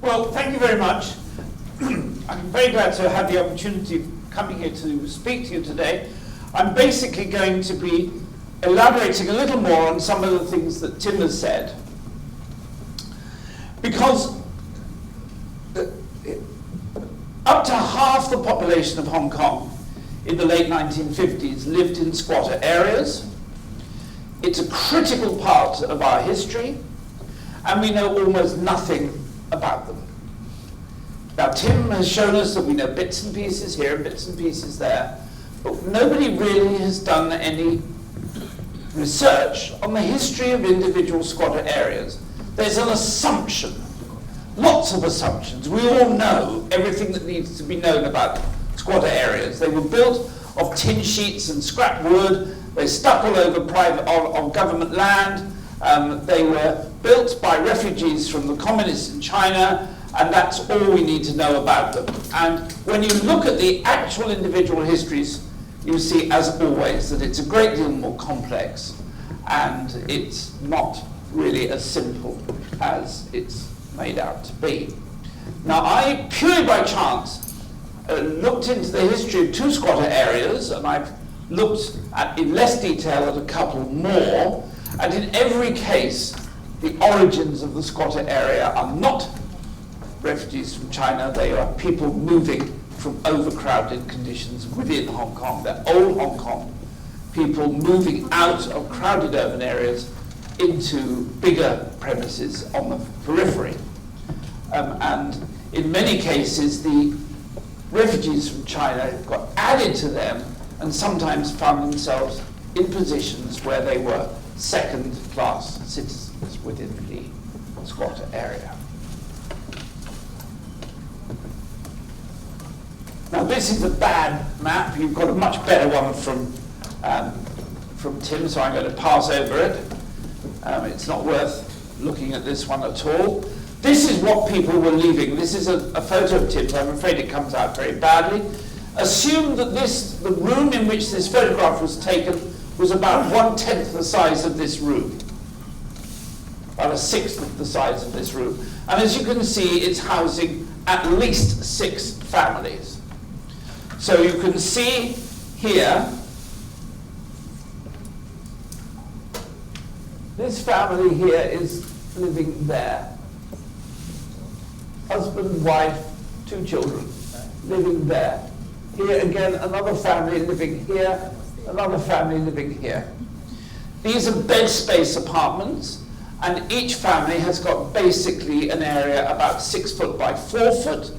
Well, thank you very much. I'm very glad to have the opportunity of coming here to speak to you today. I'm basically going to be elaborating a little more on some of the things that Tim has said. Because up to half the population of Hong Kong in the late 1950s lived in squatter areas. It's a critical part of our history, and we know almost nothing about them. Now, Tim has shown us that we know bits and pieces here and bits and pieces there, but nobody really has done any research on the history of individual squatter areas. There's an assumption, lots of assumptions. We all know everything that needs to be known about squatter areas. They were built of tin sheets and scrap wood. They stuck all over on government land. They were built by refugees from the communists in China, and that's all we need to know about them. And when you look at the actual individual histories, you see, as always, that it's a great deal more complex, and it's not really as simple as it's made out to be. Now, I, purely by chance, looked into the history of two squatter areas, and I've looked at, in less detail at a couple more, and in every case, the origins of the squatter area are not refugees from China. They are people moving from overcrowded conditions within Hong Kong. They're old Hong Kong people moving out of crowded urban areas into bigger premises on the periphery. And in many cases, the refugees from China got added to them and sometimes found themselves in positions where they were second-class citizens within the squatter area. Now, this is a bad map. You've got a much better one from Tim, so I'm going to pass over it. It's not worth looking at this one at all. This is what people were leaving. This is a photo of Tim's. I'm afraid it comes out very badly. Assume that the room in which this photograph was taken was about 1/10 the size of this room. About 1/6 of the size of this room. And as you can see, it's housing at least 6 families. So you can see here, this family here is living there. Husband, wife, 2 children living there. Here again, another family living here, another family living here. These are bed space apartments, and each family has got basically an area about 6 foot by 4 foot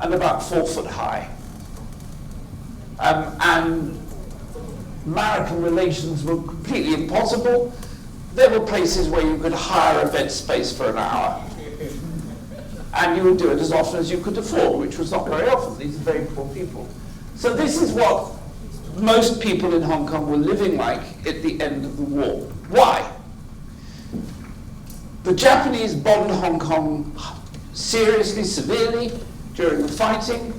and about 4 foot high. And marital relations were completely impossible. There were places where you could hire a bed space for an hour, and you would do it as often as you could afford, which was not very often. These are very poor people. So this is what most people in Hong Kong were living like at the end of the war. Why? The Japanese bombed Hong Kong seriously, severely during the fighting,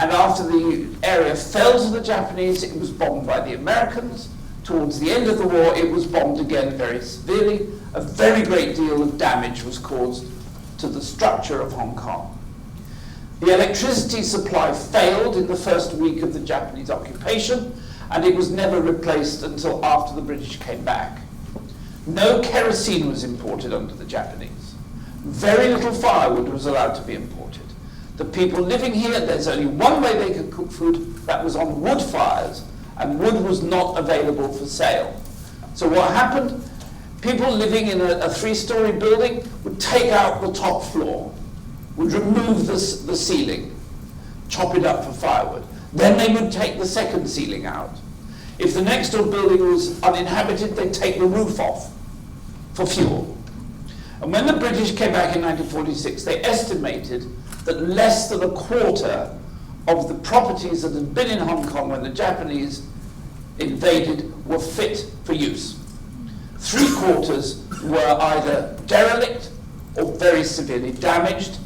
and after the area fell to the Japanese, it was bombed by the Americans. Towards the end of the war, it was bombed again very severely. A very great deal of damage was caused to the structure of Hong Kong. The electricity supply failed in the first week of the Japanese occupation, and it was never replaced until after the British came back. No kerosene was imported under the Japanese. Very little firewood was allowed to be imported. The people living here, there's only one way they could cook food, that was on wood fires, and wood was not available for sale. So what happened? People living in a 3-story building would take out the top floor, would remove the ceiling, chop it up for firewood. Then they would take the second ceiling out. If the next door building was uninhabited, they'd take the roof off for fuel. And when the British came back in 1946, they estimated that less than a quarter of the properties that had been in Hong Kong when the Japanese invaded were fit for use. 3/4 were either derelict or very severely damaged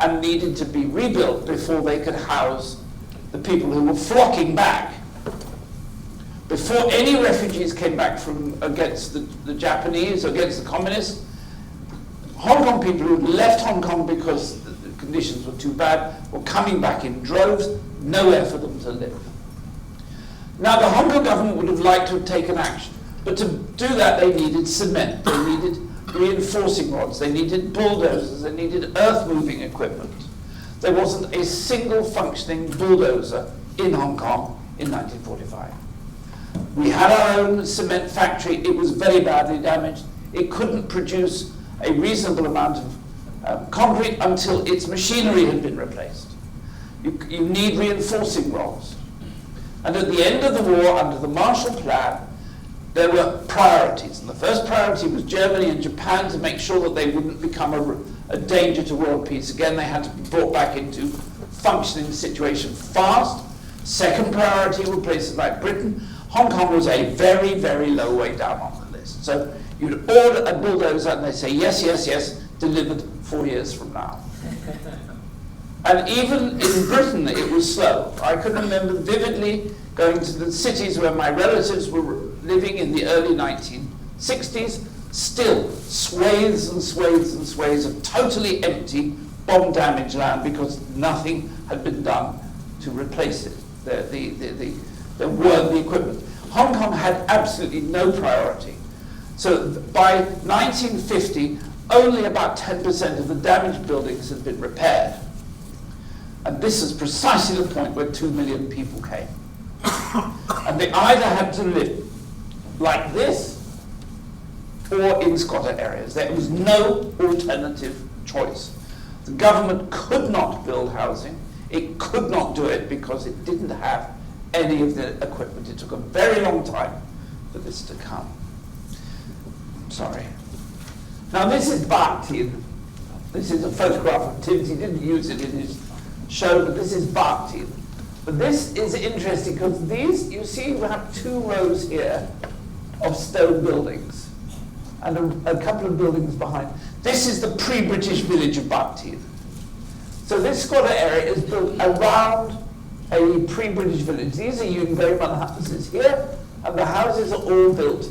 and needed to be rebuilt before they could house the people who were flocking back. Before any refugees came back from against the Japanese, against the communists, Hong Kong people who had left Hong Kong because conditions were too bad, were coming back in droves, nowhere for them to live. Now, the Hong Kong government would have liked to have taken action, but to do that they needed cement, they needed reinforcing rods, they needed bulldozers, they needed earth-moving equipment. There wasn't a single functioning bulldozer in Hong Kong in 1945. We had our own cement factory. It was very badly damaged. It couldn't produce a reasonable amount of concrete until its machinery had been replaced. You need reinforcing rods. And at the end of the war, under the Marshall Plan, there were priorities. And the first priority was Germany and Japan to make sure that they wouldn't become a danger to world peace. Again, they had to be brought back into functioning situation fast. Second priority were places like Britain. Hong Kong was a very, very low way down on the list. So you'd order a bulldozer and they'd say, yes, yes, yes, delivered 4 years from now. And even in Britain, it was slow. I can remember vividly going to the cities where my relatives were living in the early 1960s, still swathes and swathes and swathes of totally empty, bomb-damaged land because nothing had been done to replace it. There weren't the equipment. Hong Kong had absolutely no priority. So by 1950, only about 10% of the damaged buildings had been repaired. And this is precisely the point where 2 million people came. And they either had to live like this or in squatter areas. There was no alternative choice. The government could not build housing. It could not do it because it didn't have any of the equipment. It took a very long time for this to come. Sorry. Now this is Bak Tin. This is a photograph of Tin. He didn't use it in his show, but this is Bak Tin. But this is interesting because these, you see, we have 2 rows here of stone buildings and a couple of buildings behind. This is the pre-British village of Bak Tin. So this squatter area is built around a pre-British village. These are Yuen houses here, and the houses are all built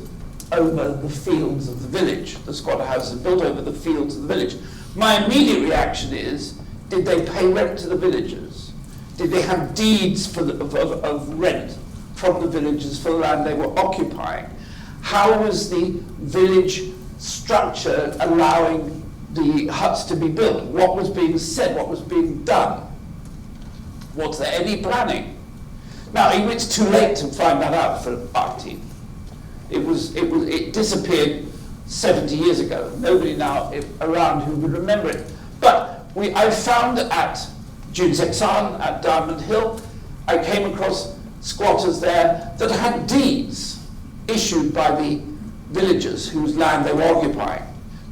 over the fields of the village. The squatter houses are built over the fields of the village. My immediate reaction is, did they pay rent to the villagers? Did they have deeds for of rent from the villagers for the land they were occupying? How was the village structure allowing the huts to be built? What was being said? What was being done? Was there any planning? Now, it's too late to find that out for Bak Tin. It disappeared 70 years ago. Nobody now around who would remember it. But I found at Jun Sek San, at Diamond Hill, I came across squatters there that had deeds issued by the villagers whose land they were occupying.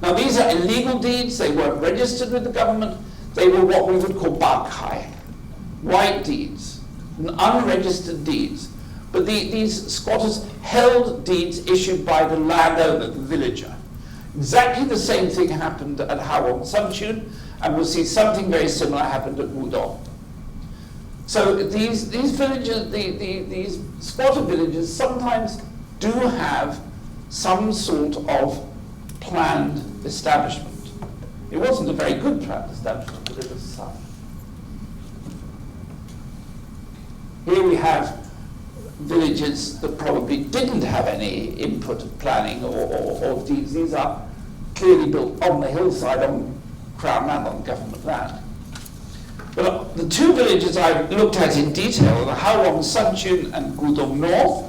Now these are illegal deeds. They weren't registered with the government. They were what we would call Bak Hai, white deeds, unregistered deeds. But these squatters held deeds issued by the landowner, the villager. Exactly the same thing happened at Hau Wong San Tsuen, and we'll see something very similar happened at Kwu Tung. So these villages, these squatter villages sometimes do have some sort of planned establishment. It wasn't a very good planned establishment, but it was some. Here we have villages that probably didn't have any input of planning or deeds. These are clearly built on the hillside, on Crown land, on government land. But the 2 villages I looked at in detail are the Hau Wong San Tsuen and Kwu Tung North.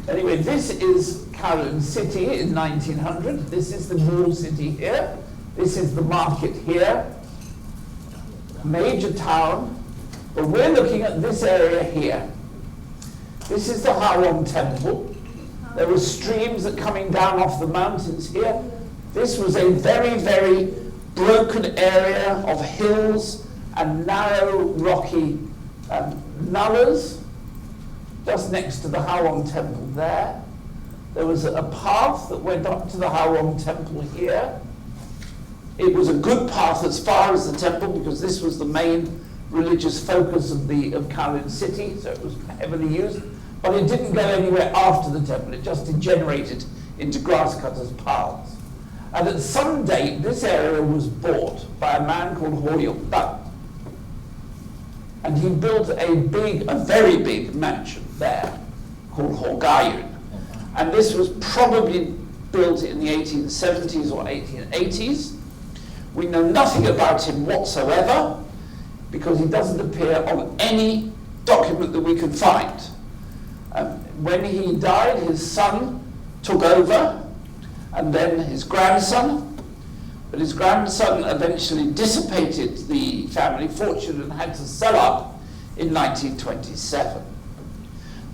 Anyway, this is Kowloon City in 1900. This is the walled city here. This is the market here. Major town. But we're looking at this area here. This is the Hau Wong Temple. There were streams that coming down off the mountains here. This was a very, very broken area of hills and narrow, rocky nullahs, just next to the Hau Wong Temple there. There was a path that went up to the Hau Wong Temple here. It was a good path as far as the temple because this was the main religious focus of Kowloon City, so it was heavily used. But it didn't go anywhere after the temple. It just degenerated into grass cutters' paths. And at some date, this area was bought by a man called Kwu Tung. And he built a very big mansion there called Yuen. And this was probably built in the 1870s or 1880s. We know nothing about him whatsoever because he doesn't appear on any document that we can find. When he died, his son took over, and then his grandson. But his grandson eventually dissipated the family fortune and had to sell up in 1927.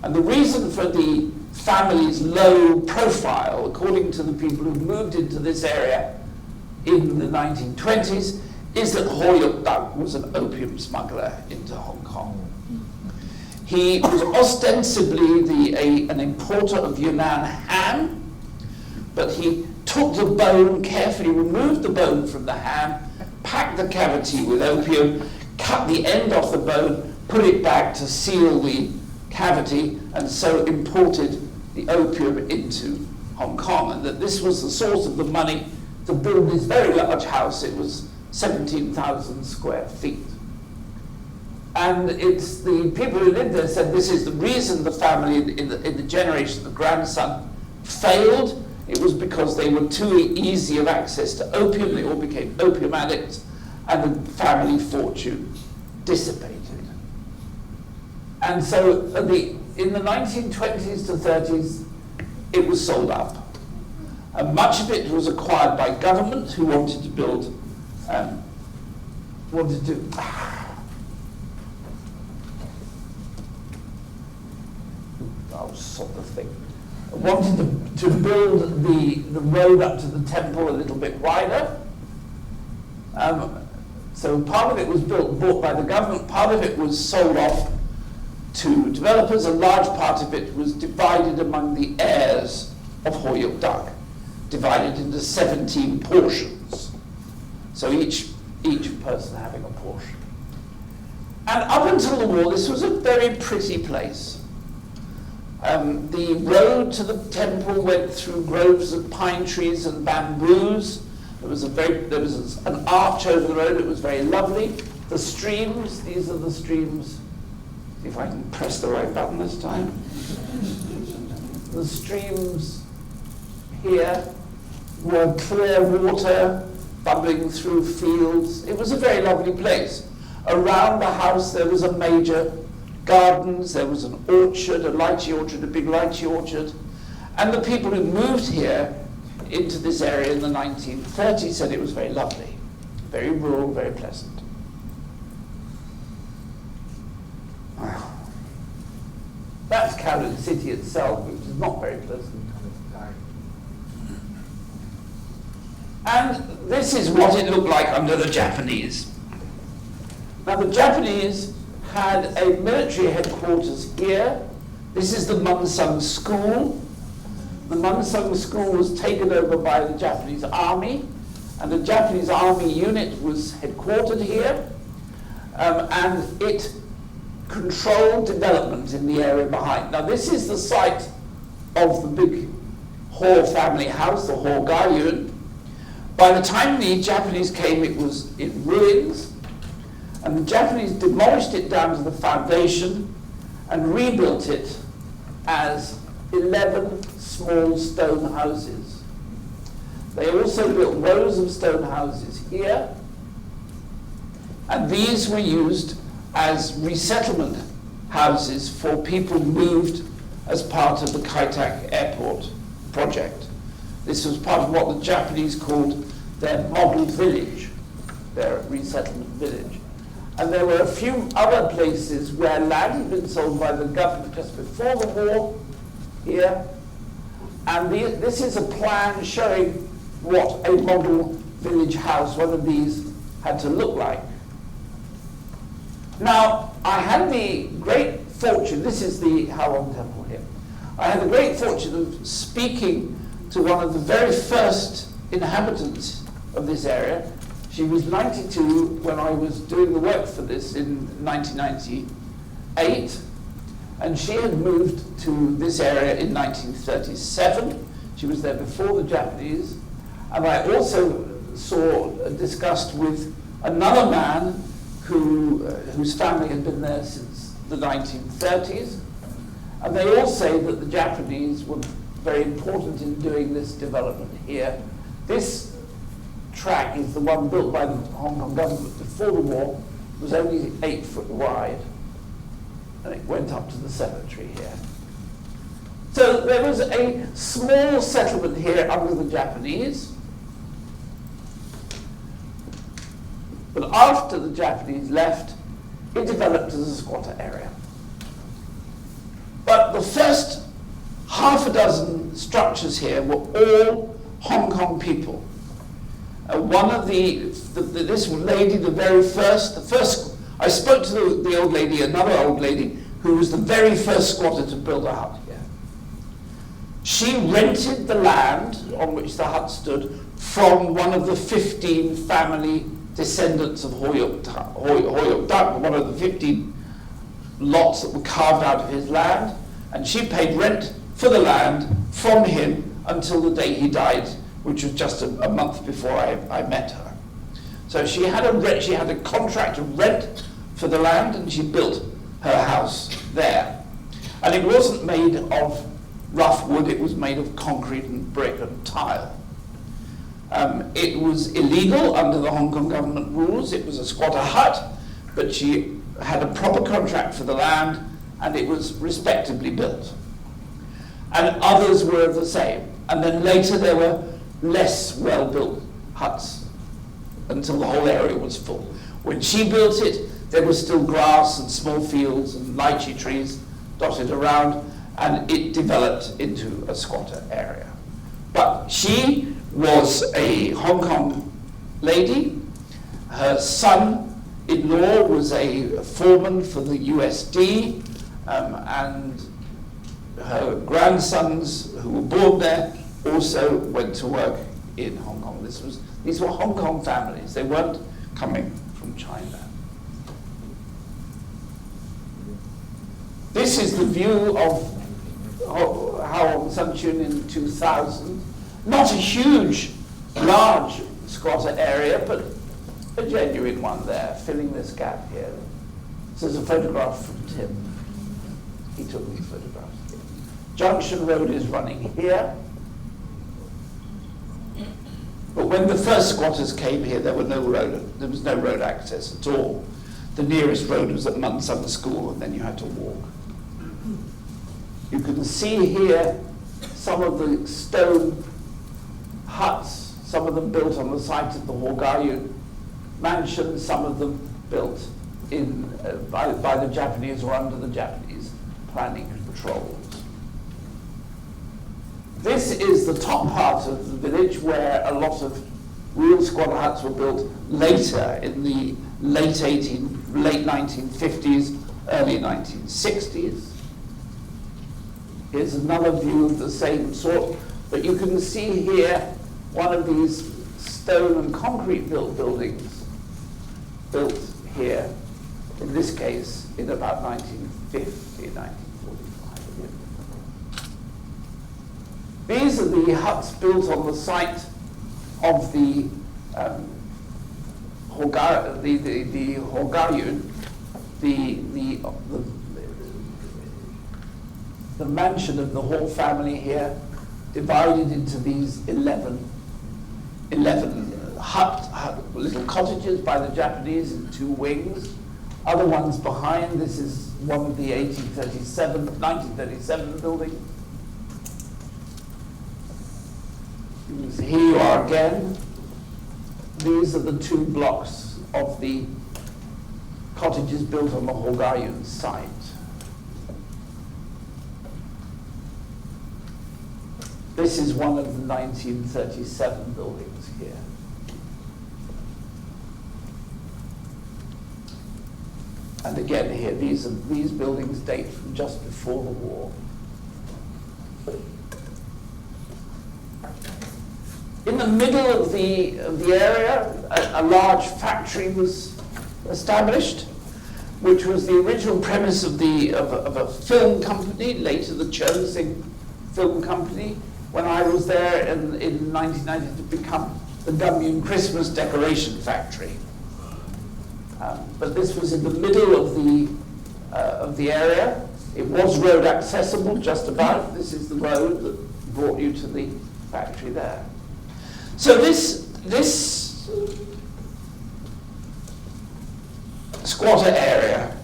And the reason for the family's low profile, according to the people who moved into this area in the 1920s, is that Kwu Tung was an opium smuggler into Hong Kong. He was ostensibly an importer of Yunnan ham, but he took the bone, carefully removed the bone from the ham, packed the cavity with opium, cut the end off the bone, put it back to seal the cavity, and so imported the opium into Hong Kong. And that this was the source of the money to build this very large house. It was 17,000 square feet. And it's the people who lived there said this is the reason the family in the generation, the grandson, failed. It was because they were too easy of access to opium. They all became opium addicts, and the family fortune dissipated. And so in the 1920s to 30s, it was sold up. And much of it was acquired by government who wanted to build, I'll sort the thing. Wanted to build the road up to the temple a little bit wider. So part of it was bought by the government, part of it was sold off to developers, a large part of it was divided among the heirs of Kwu Tung, divided into 17 portions. So each person having a portion. And up until the war, this was a very pretty place. The road to the temple went through groves of pine trees and bamboos. There was an arch over the road. It was very lovely. The streams, these are the streams. See if I can press the right button this time. The streams here were clear water bubbling through fields. It was a very lovely place. Around the house there was a major gardens, there was an orchard, a lychee orchard, a big lychee orchard. And the people who moved here into this area in the 1930s said it was very lovely, very rural, very pleasant. That's Kowloon City itself, which is not very pleasant. And this is what it looked like under the Japanese. Now the Japanese had a military headquarters here. This is the Munsung School. The Munsung School was taken over by the Japanese Army, and the Japanese Army unit was headquartered here, and it controlled development in the area behind. Now this is the site of the big Hau family house, the Hau Yuen. By the time the Japanese came, it was in ruins, and the Japanese demolished it down to the foundation and rebuilt it as 11 small stone houses. They also built rows of stone houses here, and these were used as resettlement houses for people moved as part of the Kai Tak Airport project. This was part of what the Japanese called their model village, their resettlement village. And there were a few other places where land had been sold by the government just before the war here. And this is a plan showing what a model village house, one of these, had to look like. Now, I had the great fortune, this is the Hau Wong Temple here. I had the great fortune of speaking to one of the very first inhabitants of this area. She was 92 when I was doing the work for this in 1998, and she had moved to this area in 1937. She was there before the Japanese, And I also discussed with another man whose family had been there since the 1930s. And they all say that the Japanese were very important in doing this development here. This track is the one built by the Hong Kong government before the war. It was only 8 foot wide, and it went up to the cemetery here. So there was a small settlement here under the Japanese. But after the Japanese left, it developed as a squatter area. But the first half a dozen structures here were all Hong Kong people. One of this lady, the first, I spoke to the old lady, another old lady, who was the very first squatter to build a hut here. She rented the land on which the hut stood from one of the 15 family descendants of Hau Wong San, one of the 15 lots that were carved out of his land, and she paid rent for the land from him until the day he died, which was just a month before I met her. So she had a contract to rent for the land, and she built her house there. And it wasn't made of rough wood, it was made of concrete and brick and tile. It was illegal under the Hong Kong government rules. It was a squatter hut, but she had a proper contract for the land, and it was respectably built. And others were the same. And then later there were less well-built huts until the whole area was full. When she built it, there was still grass and small fields and lychee trees dotted around, and it developed into a squatter area. But she was a Hong Kong lady. Her son-in-law was a foreman for the USD, and her grandsons who were born there also went to work in Hong Kong. These were Hong Kong families. They weren't coming from China. This is the view of Hau Wong San Tsuen in 2000. Not a huge, large squatter area, but a genuine one there, filling this gap here. This is a photograph from Tim. He took these photographs here. Junction Road is running here. But when the first squatters came here, there was no road access at all. The nearest road was at Mun Summer School, and then you had to walk. You can see here some of the stone huts, some of them built on the site of the Kowloon mansions, some of them built by the Japanese or under the Japanese planning controls. This is the top part of the village where a lot of real squatter huts were built later in the late 1950s, early 1960s. Here's another view of the same sort, but you can see here one of these stone and concrete built buildings built here, in this case, in about 1950, 1945. These are the huts built on the site of the Kowloon, the mansion of the Hall family here, divided into these 11 little cottages by the Japanese in 2 wings. Other ones behind. This is one of the 1937 buildings. Here you are again. These are the 2 blocks of the cottages built on the Kowloon site. This is one of the 1937 buildings here. And again here, these buildings date from just before the war. In the middle of the area, a large factory was established, which was the original premise of a film company, later the Sheung Film Company, when I was there in 1990 to become the Gumyun Christmas decoration factory. But this was in the middle of the area. It was road accessible, just about. This is the road that brought you to the factory there. So this squatter area,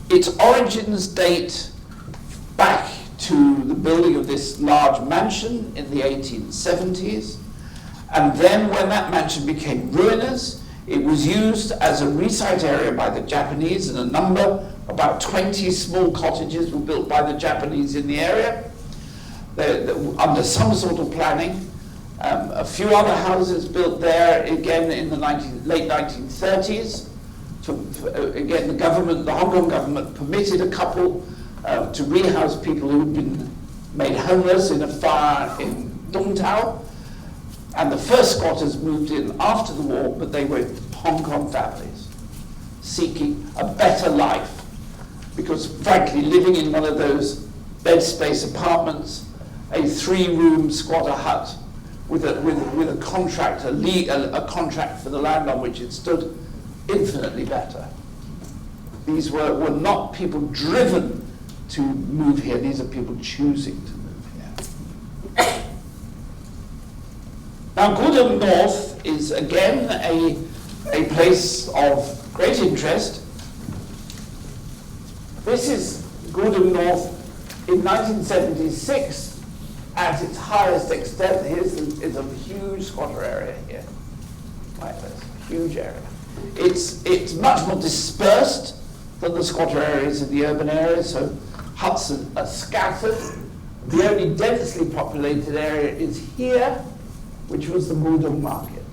its origins date back to the building of this large mansion in the 1870s. And then when that mansion became ruinous, it was used as a resite area by the Japanese, and about 20 small cottages were built by the Japanese in the area under some sort of planning. A few other houses built there again in the late 1930s. Again, the Hong Kong government permitted a couple to rehouse people who had been made homeless in a fire in Dongtao. And the first squatters moved in after the war, but they were Hong Kong families seeking a better life. Because frankly, living in one of those bed space apartments, a 3-room squatter hut with a contract, a contract for the land on which it stood, infinitely better. These were not people driven to move here. These are people choosing to move here. Now, Kwu Tung North is again a place of great interest. This is Kwu Tung North in 1976 at its highest extent. Here's a huge squatter area here, like this, huge area. It's much more dispersed than the squatter areas in the urban areas, so huts are scattered. The only densely populated area is here, which was the Kwu Tung market.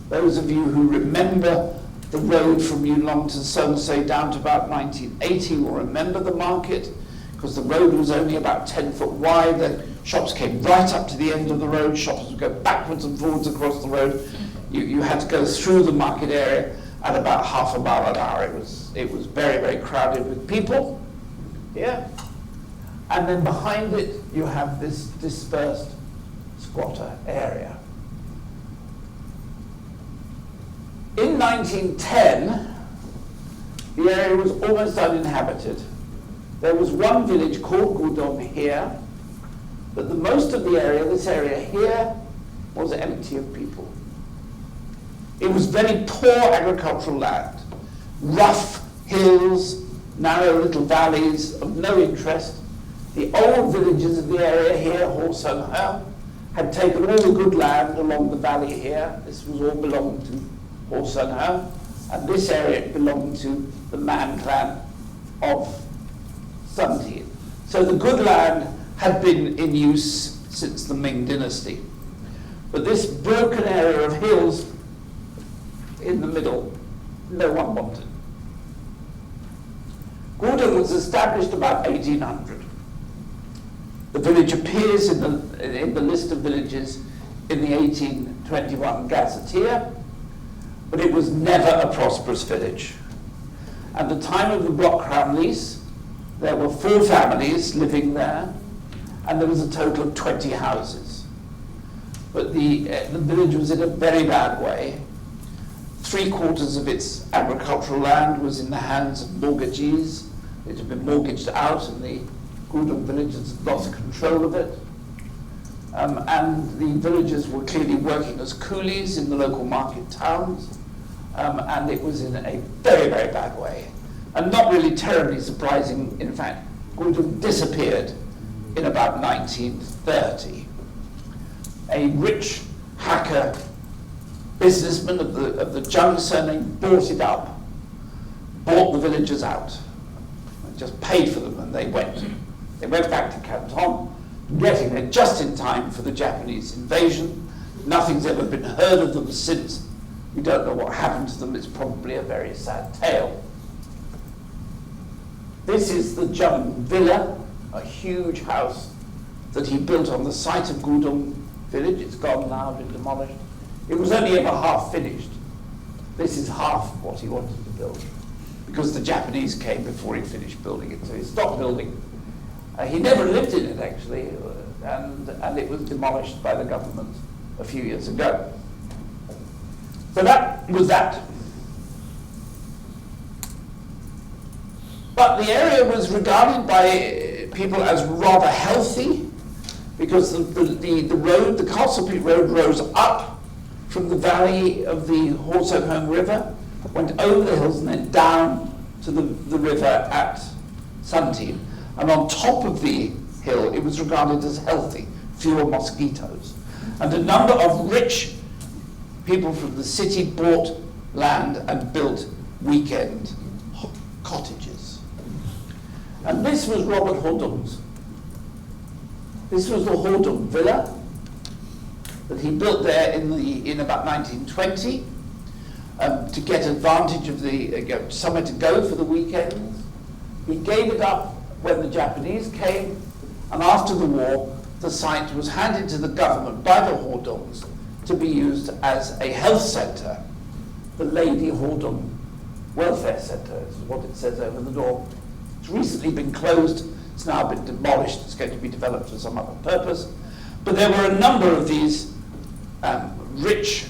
Those of you who remember the road from Yuen to Sheung down to about 1980 will remember the market, because the road was only about 10 foot wide. The shops came right up to the end of the road. Shops would go backwards and forwards across the road. You had to go through the market area at about half a mile an hour. It was very, very crowded with people. Yeah. And then behind it, you have this dispersed squatter area. In 1910, the area was almost uninhabited. There was one village called Kwu Tung here, but the most of the area, this area here, was empty of people. It was very poor agricultural land, rough hills, narrow little valleys of no interest. The old villages of the area here, Hau had taken all the good land along the valley here. This was all belonged to Hau, and this area belonged to the Man clan of Sun Tin. So the good land had been in use since the Ming dynasty. But this broken area of hills in the middle, no one wanted. Kwu Tung was established about 1800. The village appears in the list of villages in the 1821 Gazetteer, but it was never a prosperous village. At the time of the block crown lease, there were 4 families living there, and there was a total of 20 houses. But the village was in a very bad way. 3/4 of its agricultural land was in the hands of mortgagees. It had been mortgaged out, and the Kwu Tung villagers lost control of it. And the villagers were clearly working as coolies in the local market towns, and it was in a very, very bad way. And not really terribly surprising, in fact, Kwu Tung disappeared in about 1930. A rich hacker businessman of the Sheung surname bought it up, bought the villagers out, and just paid for them, and they went. They went back to Canton, getting there just in time for the Japanese invasion. Nothing's ever been heard of them since. We don't know what happened to them. It's probably a very sad tale. This is the Sheung villa, a huge house that he built on the site of Kwu Tung village. It's gone now, been demolished. It was only ever half finished. This is half what he wanted to build, because the Japanese came before he finished building it. So he stopped building He never lived in it, actually, and it was demolished by the government a few years ago. So that was that. But the area was regarded by people as rather healthy, because the road, the Castle Peak Road, rose up from the valley of the Hau Wong River, went over the hills and then down to the river at Sunteen. And on top of the hill, it was regarded as healthy, fewer mosquitoes. And a number of rich people from the city bought land and built weekend cottages. And this was Robert Hau Tung's. This was the Hau Tung villa that he built there in about 1920 to get advantage of somewhere to go for the weekends. He gave it up when the Japanese came, and after the war, the site was handed to the government by the Hau Tungs to be used as a health centre. The Lady Hau Tung Welfare Centre is what it says over the door. It's recently been closed. It's now been demolished. It's going to be developed for some other purpose. But there were a number of these rich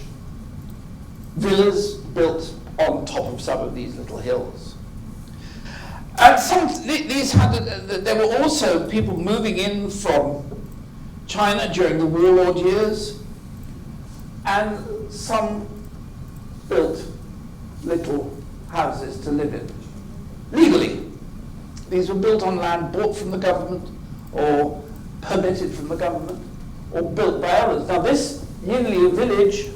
villas built on top of some of these little hills. And there were also people moving in from China during the warlord years, and some built little houses to live in, legally. These were built on land bought from the government, or permitted from the government, or built by others. Now this Yinliu village,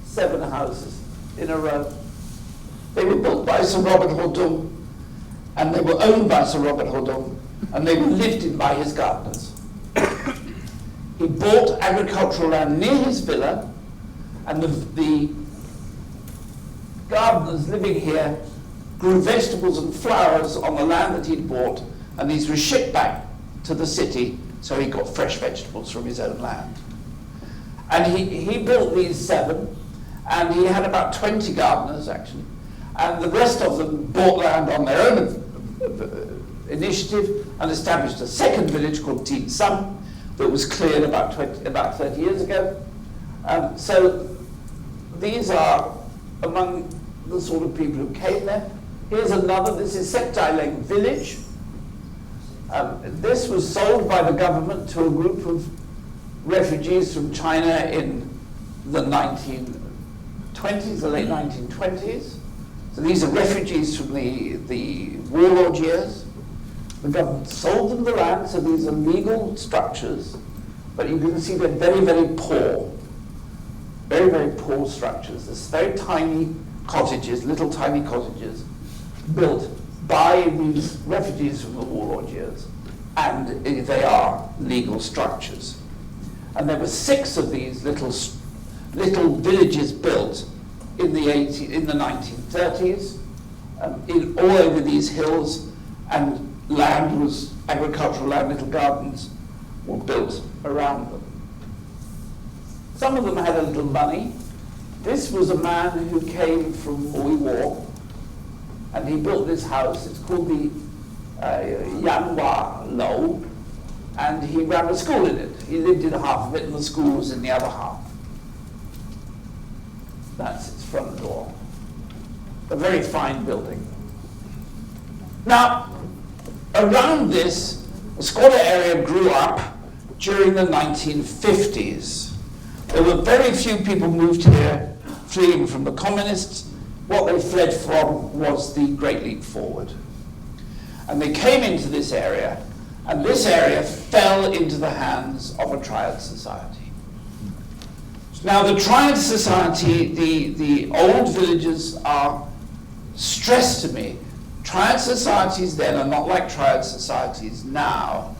7 houses in a row. They were built by Sir Robert Hau Tung, and they were owned by Sir Robert Hau Tung, and they were lived in by his gardeners. He bought agricultural land near his villa, and the gardeners living here grew vegetables and flowers on the land that he'd bought, and these were shipped back to the city, so he got fresh vegetables from his own land. And he built these 7, and he had about 20 gardeners, actually, and the rest of them bought land on their own initiative and established a second village called Tin Sam that was cleared about 30 years ago. So these are among the sort of people who came there. Here's another, this is Septaileng village. This was sold by the government to a group of refugees from China in the 1920s, the late 1920s. So these are refugees from the warlord years. The government sold them the land, so these are legal structures, but you can see they're very, very poor. Very, very poor structures. There's very tiny cottages, little tiny cottages, built by these refugees from the warlord years, and they are legal structures. And there were 6 of these little villages built in the 1930s, all over these hills, and land was agricultural land, little gardens were built around them. Some of them had a little money. This was a man who came from Mui War, and he built this house. It's called the Yanhua Lou, and he ran a school in it. He lived in half of it, and the school was in the other half. That's its front door. A very fine building. Now, around this, the squatter area grew up during the 1950s. There were very few people moved here fleeing from the communists. What they fled from was the Great Leap Forward. And they came into this area, and this area fell into the hands of a triad society. Now the triad society, the old villagers are stressed to me. Triad societies then are not like triad societies now.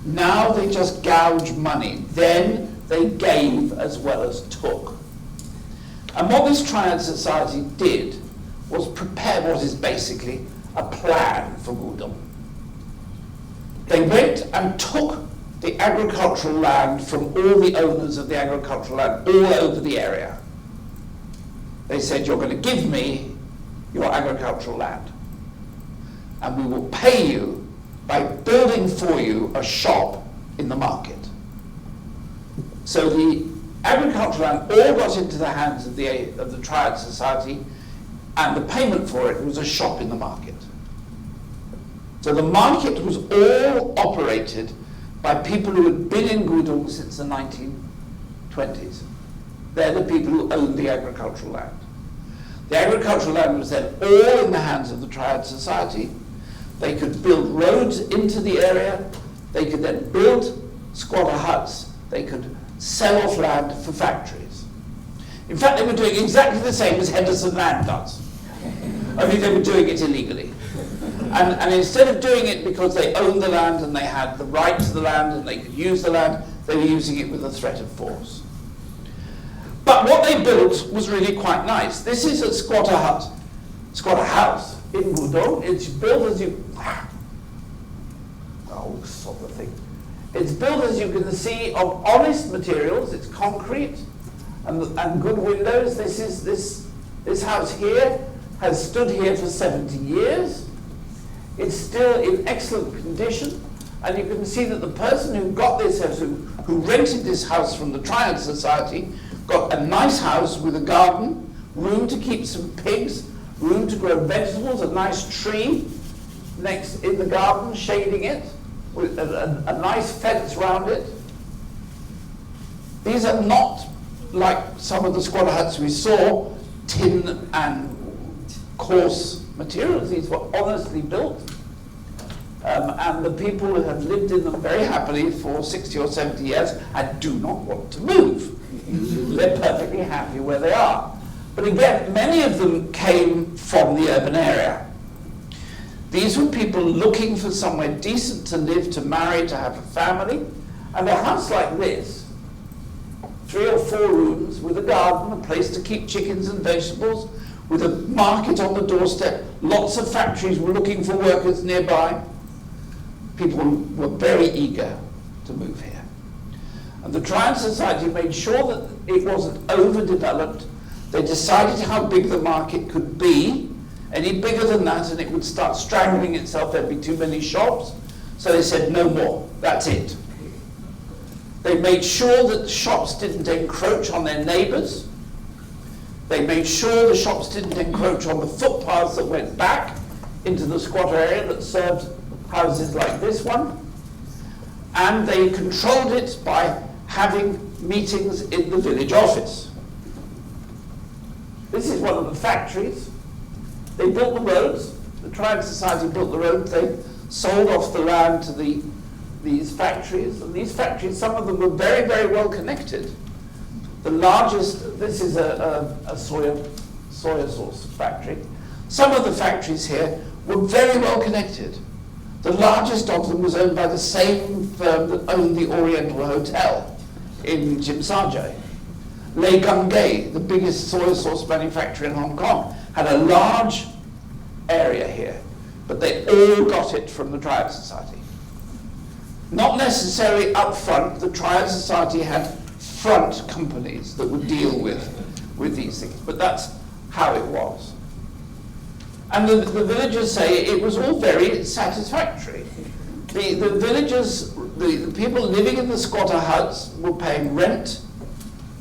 Now they just gouge money. Then they gave as well as took. And what this triad society did was prepare what is basically a plan for Kwu Tung. They went and took the agricultural land from all the owners of the agricultural land all over the area. They said, you're going to give me your agricultural land, and we will pay you by building for you a shop in the market. So the agricultural land all got into the hands of the Triad Society, and the payment for it was a shop in the market. So the market was all operated by people who had been in Kwu Tung since the 1920s. They're the people who owned the agricultural land. The agricultural land was then all in the hands of the Triad Society. They could build roads into the area. They could then build squatter huts. They could sell off land for factories. In fact, they were doing exactly the same as Henderson Land does. Only they were doing it illegally. And instead of doing it because they owned the land and they had the right to the land and they could use the land, they were using it with a threat of force. But what they built was really quite nice. This is a squatter hut, squatter house in Kwu Tung. It's built as you... Oh, sort of thing. It's built, as you can see, of honest materials. It's concrete and good windows. This house here has stood here for 70 years. It's still in excellent condition, and you can see that the person who got this house, who rented this house from the Triad Society, got a nice house with a garden, room to keep some pigs, room to grow vegetables, a nice tree next in the garden, shading it, with a nice fence around it. These are not like some of the squatter huts we saw, tin and coarse materials. These were honestly built. And the people who have lived in them very happily for 60 or 70 years and do not want to move. They're perfectly happy where they are. But again, many of them came from the urban area. These were people looking for somewhere decent to live, to marry, to have a family. And a house like this, 3 or 4 rooms with a garden, a place to keep chickens and vegetables, with a market on the doorstep, lots of factories were looking for workers nearby. People were very eager to move here. And the Triad Society made sure that it wasn't overdeveloped. They decided how big the market could be. Any bigger than that and it would start strangling itself, there'd be too many shops. So they said no more, that's it. They made sure that the shops didn't encroach on their neighbors. They made sure the shops didn't encroach on the footpaths that went back into the squatter area that served houses like this one. And they controlled it by having meetings in the village office. This is one of the factories. They built the roads. The Triad Society built the roads. They sold off the land to these factories. And these factories, some of them were very, very well connected. The largest, this is a soya sauce factory. Some of the factories here were very well connected. The largest of them was owned by the same firm that owned the Oriental Hotel in Jimsajay. Lei Gungay, the biggest soy sauce manufacturer in Hong Kong, had a large area here, but they all got it from the Triad Society. Not necessarily up front. The Triad Society had front companies that would deal with these things, but that's how it was. And the villagers say it was all very satisfactory. The villagers, the people living in the squatter huts were paying rent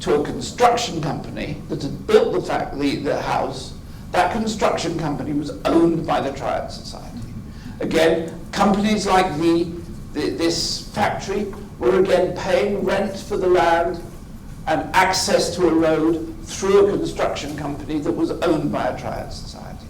to a construction company that had built the house. That construction company was owned by the Triad Society. Again, companies like this factory were again paying rent for the land and access to a road through a construction company that was owned by a Triad Society.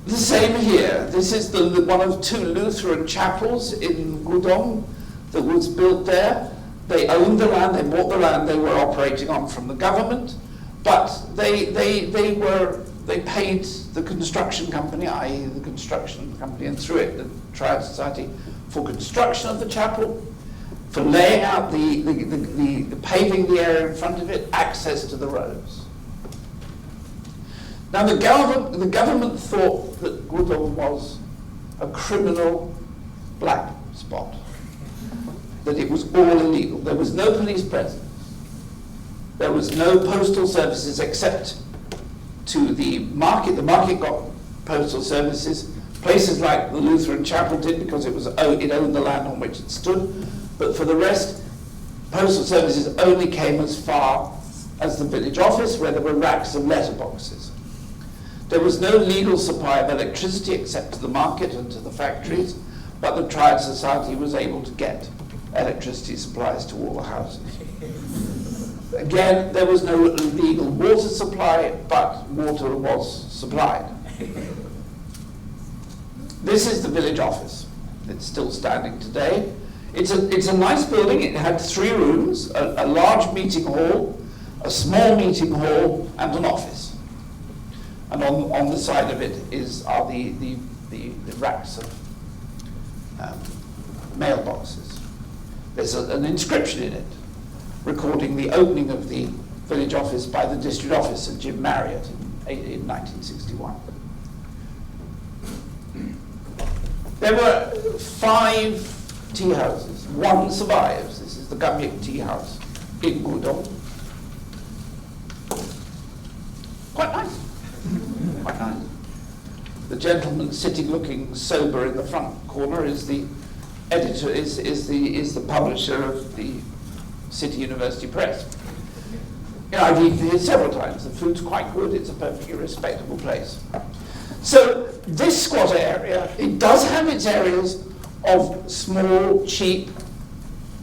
The same here. This is one of 2 Lutheran chapels in Kwu Tung that was built there. They owned the land, they bought the land they were operating on from the government, but they paid the construction company, i.e. the construction company, and through it the Triad Society, for construction of the chapel, for laying out the paving the area in front of it, access to the roads. Now the government thought that Kwu Tung was a criminal black spot, that it was all illegal. There was no police presence. There was no postal services except to the market. The market got postal services, Places like the Lutheran chapel did because it owned the land on which it stood, but for the rest, postal services only came as far as the village office, where there were racks of letterboxes. There was no legal supply of electricity except to the market and to the factories, but the Triad Society was able to get electricity supplies to all the houses. Again, there was no legal water supply, but water was supplied. This is the village office. It's still standing today. It's a nice building. It had 3 rooms, a large meeting hall, a small meeting hall, and an office. And on the side of it are the racks of mailboxes. There's an inscription in it recording the opening of the village office by the district officer, Jim Marriott, in 1961. There were 5 tea houses. 1 survives. This is the Gamyik Tea House in Kwu Tung. Quite nice. Quite nice. The gentleman sitting looking sober in the front corner is the editor, is the publisher of the City University Press. You know, I've eaten here several times. The food's quite good. It's a perfectly respectable place. So this squatter area, it does have its areas of small, cheap,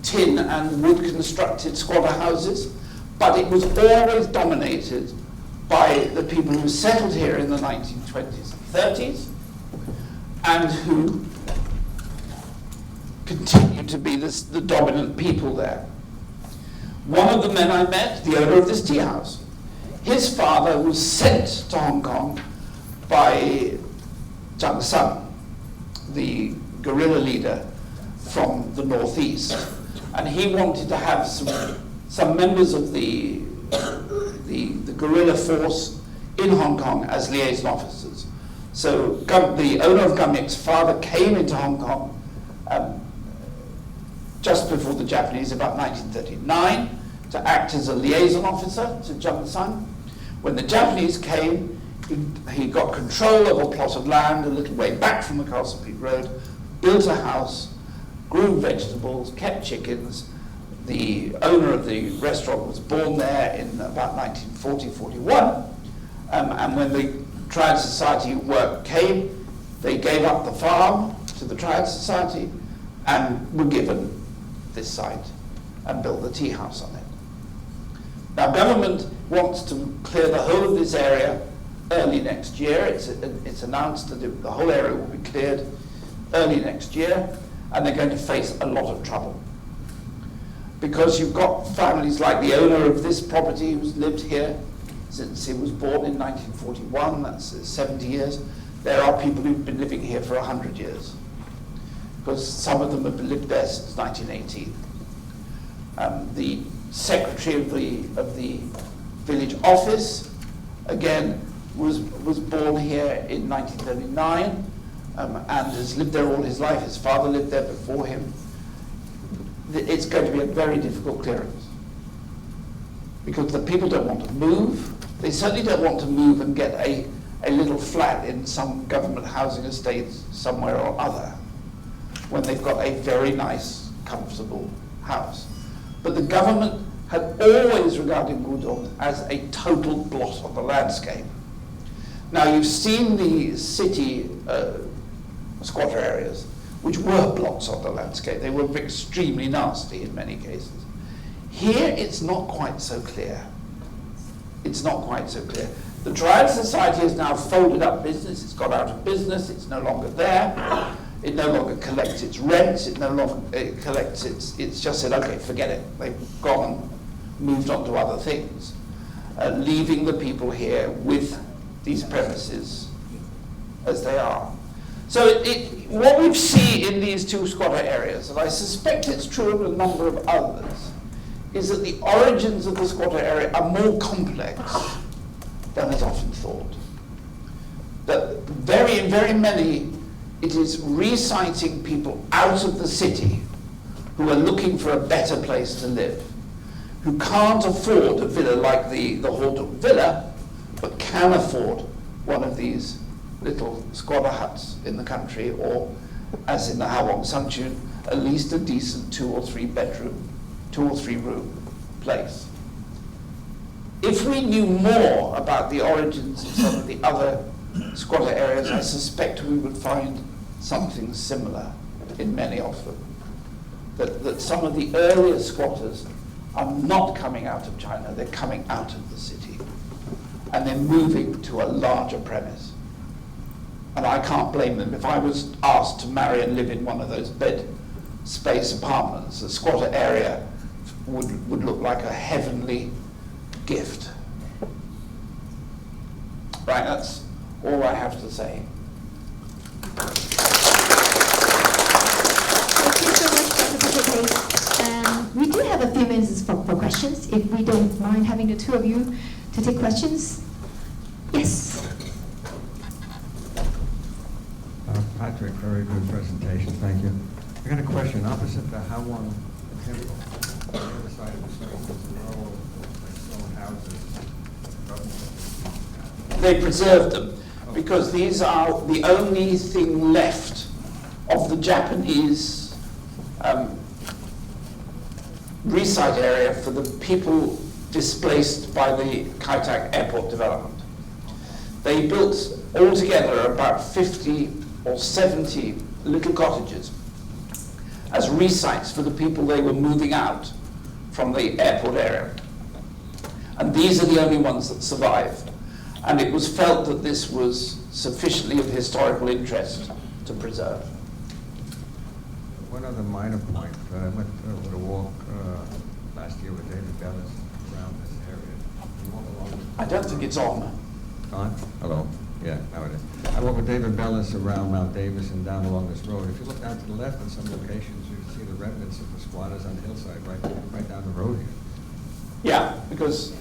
tin and wood constructed squatter houses, but it was always dominated by the people who settled here in the 1920s and 30s, and who continued to be the dominant people there. One of the men I met, the owner of this tea house, his father was sent to Hong Kong by Zhang Sun, the guerrilla leader from the northeast, and he wanted to have some members of the guerrilla force in Hong Kong as liaison officers. So the owner of Gamyik's father came into Hong Kong just before the Japanese, about 1939, to act as a liaison officer to Zhang Sun. When the Japanese came, he got control of a plot of land a little way back from the Castle Peak Road, built a house, grew vegetables, kept chickens. The owner of the restaurant was born there in about 1940-41, and when the Triad Society work came, they gave up the farm to the Triad Society and were given this site and built the tea house on it. Now, government wants to clear the whole of this area early next year. It's announced that the whole area will be cleared early next year, and they're going to face a lot of trouble. Because you've got families like the owner of this property who's lived here since he was born in 1941, that's 70 years. There are people who've been living here for 100 years, because some of them have lived there since 1918. The secretary of the village office, again, was born here in 1939 and has lived there all his life. His father lived there before him. It's going to be a very difficult clearance, because the people don't want to move. They certainly don't want to move and get a little flat in some government housing estate somewhere or other when they've got a very nice, comfortable house. But the government had always regarded Kwu Tung as a total blot on the landscape. Now, you've seen the city squatter areas, which were blots on the landscape. They were extremely nasty in many cases. Here, it's not quite so clear. It's not quite so clear. The Triad Society has now folded up business. It's got out of business. It's no longer there. It no longer collects its rents. It no longer collects it's just said, okay, forget it. They've gone and moved on to other things, leaving the people here with these premises as they are. So what we see in these 2 squatter areas, and I suspect it's true of a number of others, is that the origins of the squatter area are more complex than is often thought. That very many, it is reciting people out of the city who are looking for a better place to live, who can't afford a villa like the Hau Tung Villa, but can afford one of these little squatter huts in the country, or as in the Hau Wong San Tsuen, at least a decent 2 or 3 bedroom, 2 or 3 room place. If we knew more about the origins of some of the other squatter areas, I suspect we would find something similar in many of them. That some of the earlier squatters are not coming out of China, they're coming out of the city. And they're moving to a larger premise. And I can't blame them. If I was asked to marry and live in one of those bed space apartments, the squatter area would look like a heavenly gift. Right, that's all I have to say. Thank you so much, Dr. Hase. We do have a few minutes for questions, if we don't mind having the two of you to take questions. Yes. Patrick, very good presentation, thank you. I got a question. Opposite the Hau Wong Temple, on the other side of the street, there's a row of stone houses. They preserved them because these are the only thing left of the Japanese resite area for the people displaced by the Kwu Tung airport development. They built altogether about 50 or 70 little cottages as resites for the people they were moving out from the airport area. And these are the only ones that survived. And it was felt that this was sufficiently of historical interest to preserve. One other minor point. I went with a walk last year with David Bellis around this area. You walk along I don't think it's on. on? Hello? Yeah, now it is. I walked with David Bellis around Mount Davis and down along this road. If you look down to the left in some locations, you see the remnants of the squatters on the hillside right down the road here. Yeah, because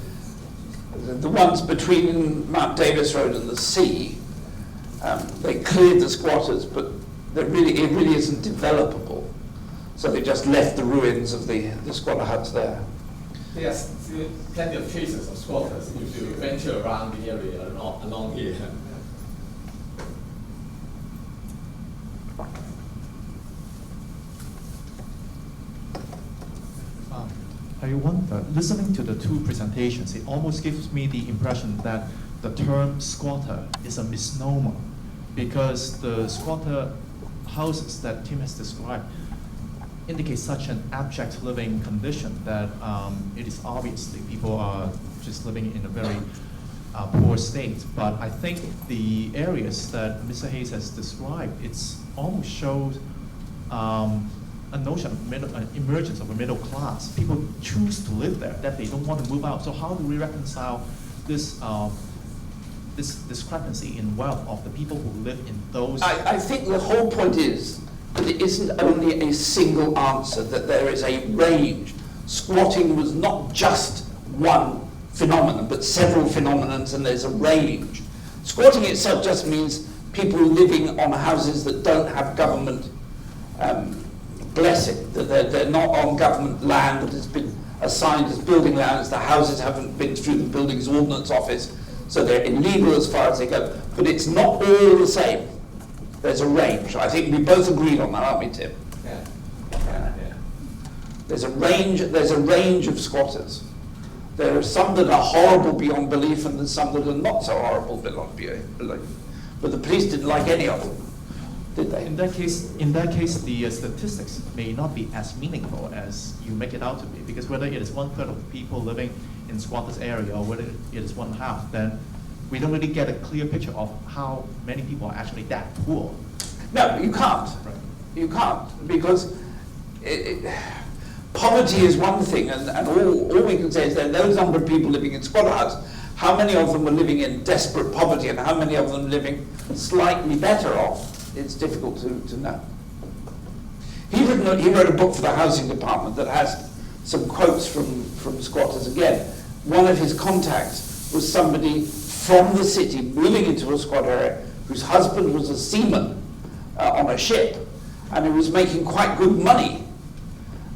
the ones between Mount Davis Road and the sea, they cleared the squatters, but it really isn't developable. So they just left the ruins of the squatter huts there. Yes, plenty of traces of squatters if you venture around the area along here. I wonder, listening to the two presentations, it almost gives me the impression that the term squatter is a misnomer, because the squatter houses that Tim has described indicate such an abject living condition that it is obviously people are just living in a very poor state. But I think the areas that Mr. Hase has described, it's almost shows a notion of emergence of a middle class. People choose to live there, that they don't want to move out. So how do we reconcile this this discrepancy in wealth of the people who live in those? I think the whole point is that it isn't only a single answer, that there is a range. Squatting was not just one phenomenon, but several phenomenons, and there's a range. Squatting itself just means people living on houses that don't have government blessing, that they're not on government land that has been assigned as building lands. The houses haven't been through the Buildings Ordnance Office, so they're illegal as far as they go. But it's not all the same. There's a range. I think we both agreed on that, aren't we, Tim? Yeah. There's a range of squatters. There are some that are horrible beyond belief, and there's some that are not so horrible beyond belief. But the police didn't like any of them, did they? In that case, the statistics may not be as meaningful as you make it out to be, because whether it is 1/3 of the people living in squatters area or whether it is one half, then we don't really get a clear picture of how many people are actually that poor. No, you can't. Right. You can't, because poverty is one thing, and all we can say is that those number of people living in squatter huts, how many of them were living in desperate poverty and how many of them living slightly better off, it's difficult to know. He wrote a book for the housing department that has some quotes from squatters again. One of his contacts was somebody from the city moving into a squatter area whose husband was a seaman on a ship, and he was making quite good money.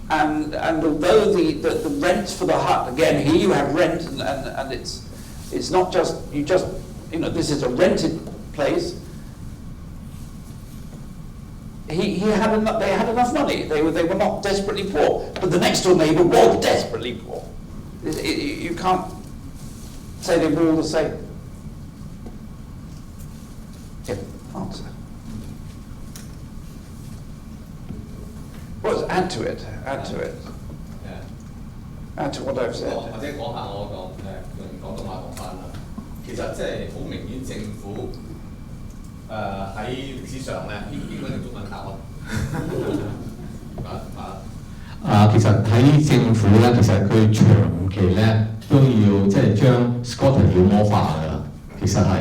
And although the rent for the hut, again, here you have rent, and it's not just, this is a rented place, They had enough money. They were not desperately poor, but the next door neighbour was desperately poor. You can't say they were all the same. Yeah, answer. Well, add to it. Add to it. Add to what I've said. 或者講下我用廣東話講翻啦。其實即係好明顯，政府喺歷史上咧，應該用中文答咯。其實喺政府咧，其實佢長期咧都要即係將 squatter 妖魔化㗎啦。其實係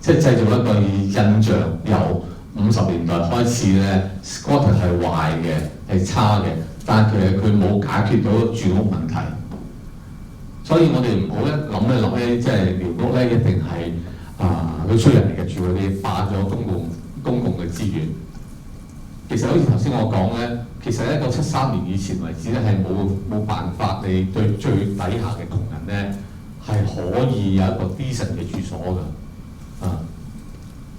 即係製造一個印象，由50年代開始咧 ，squatter 係壞嘅，係差嘅，但其實佢冇解決到住屋問題。所以我哋唔好一諗起即係寮屋咧，一定係佢衰人嚟嘅住嗰啲，霸咗公共嘅資源。其實好似頭先我講咧，其實1973年以前為止咧係冇辦法，你對最底下嘅窮人咧係可以有一個 decent 嘅住所㗎。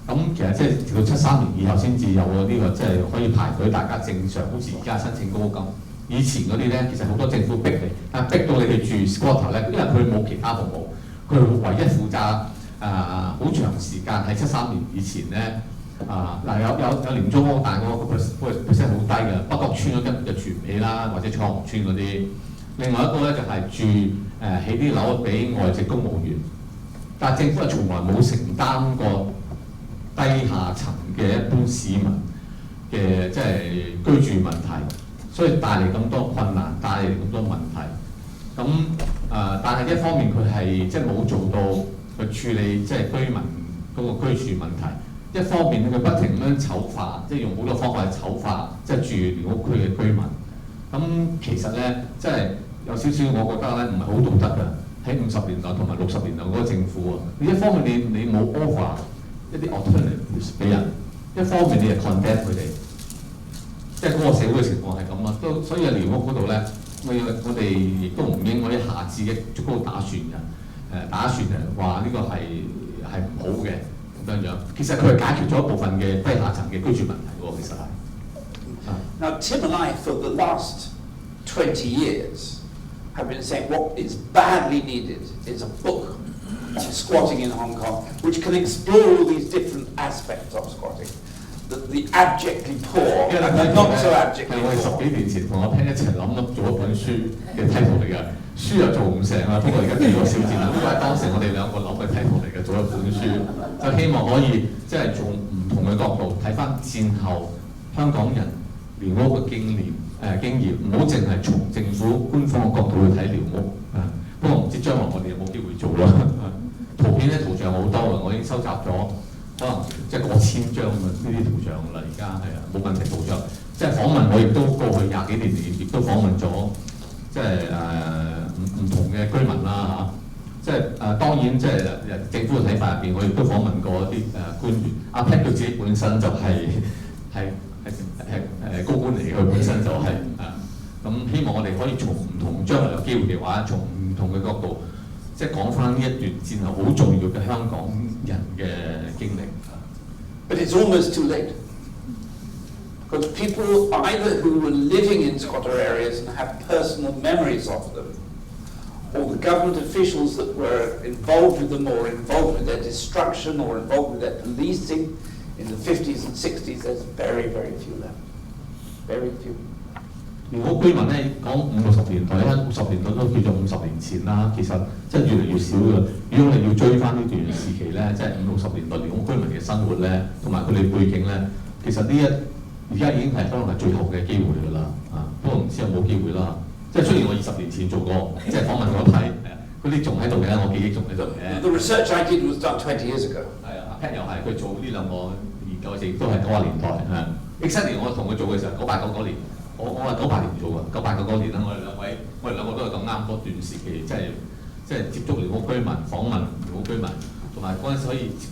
咁其實即係直到73年以後先至有呢個即係可以排隊大家正常，好似而家申請公屋咁。以前嗰啲咧，其實好多政府逼你，但逼到你哋住 squatter 咧，因為佢冇其他服務，佢唯一負責好長時間喺73年以前咧。有廉租屋，但係個 percent 好低嘅，北角村嗰啲就住唔起啦，或者彩虹村嗰啲。另外一個咧就係住起啲樓俾外籍公務員，但係政府係從來冇承擔過低下層嘅一般市民嘅即係居住問題，所以帶嚟咁多困難，帶嚟咁多問題。咁但係一方面佢係即係冇做到去處理即係居民嗰個居住問題。一方面佢不停咁樣醜化，即係用好多方法去醜化，即係住寮屋區嘅居民。咁其實咧，即係有少少，我覺得咧唔係好道德㗎。喺50年代同埋60年代嗰個政府啊，你一方面你冇 offer 一啲 alternatives 俾人，一方面你係 condemn 佢哋，即係嗰個社會嘅情況係咁啊。所以寮屋嗰度咧，我哋亦都唔應該一下子足高打算話呢個係唔好嘅。其實佢係解決咗一部分嘅低下層嘅居住問題喎，其實係。Now Tim and I for the last 20 years have been saying what is badly needed is a book on squatting in Hong Kong, which can explore all these different aspects of squatting. The abjectly poor and the not so abjectly poor. 係我哋10幾年前同阿 Pen 一齊諗做一本書嘅 title 嚟嘅。書又做唔成啊！不過而家幾個小節啦，因為當時我哋兩個諗嘅title嚟嘅，做一本書，就希望可以即係從唔同嘅角度睇翻戰後香港人寮屋嘅經驗，唔好淨係從政府官方嘅角度去睇寮屋啊。不過唔知將來我哋有冇機會做啦。圖片咧圖像好多嘅，我已經收集咗可能即係過千張呢啲圖像啦。而家係啊，冇問題圖像。即係訪問我亦都過去20幾年亦都訪問咗。即係唔同嘅居民啦嚇，即係當然即係政府嘅睇法入邊，我亦都訪問過一啲官員。阿 Pat 佢自己本身就係高官嚟嘅，佢本身就係咁希望我哋可以從唔同將來有機會嘅話，從唔同嘅角度，即係講翻呢一段戰後好重要嘅香港人嘅經歷。But it's almost too late. Because people either who were living in squatter areas and have personal memories of them, or the government officials that were involved with them or involved with their destruction or involved with their policing in the 50s and 60s, there's very, very few left. Very few. 如果居民咧講50、60年代咧，50年代都叫做50年前啦，其實即係越嚟越少嘅。如果你要追翻呢段時期咧，即係50、60年代寮屋居民嘅生活咧，同埋佢哋背景咧，其實而家已經係可能係最後嘅機會㗎啦，不過唔知有冇機會啦。即係雖然我20年前做過，即係訪問嗰批，嗰啲仲喺度嘅，我記憶仲喺度嘅。The research I did was done 20 years ago. 係啊，阿 Pat 又係佢做呢兩個研究，亦都係90年代exactly 我同佢做嘅時候，98、99年，我係98年做嘅，98、99年啦，我哋兩個都係咁啱嗰段時期，即係接觸寮屋居民，訪問寮屋居民，同埋嗰陣時可以接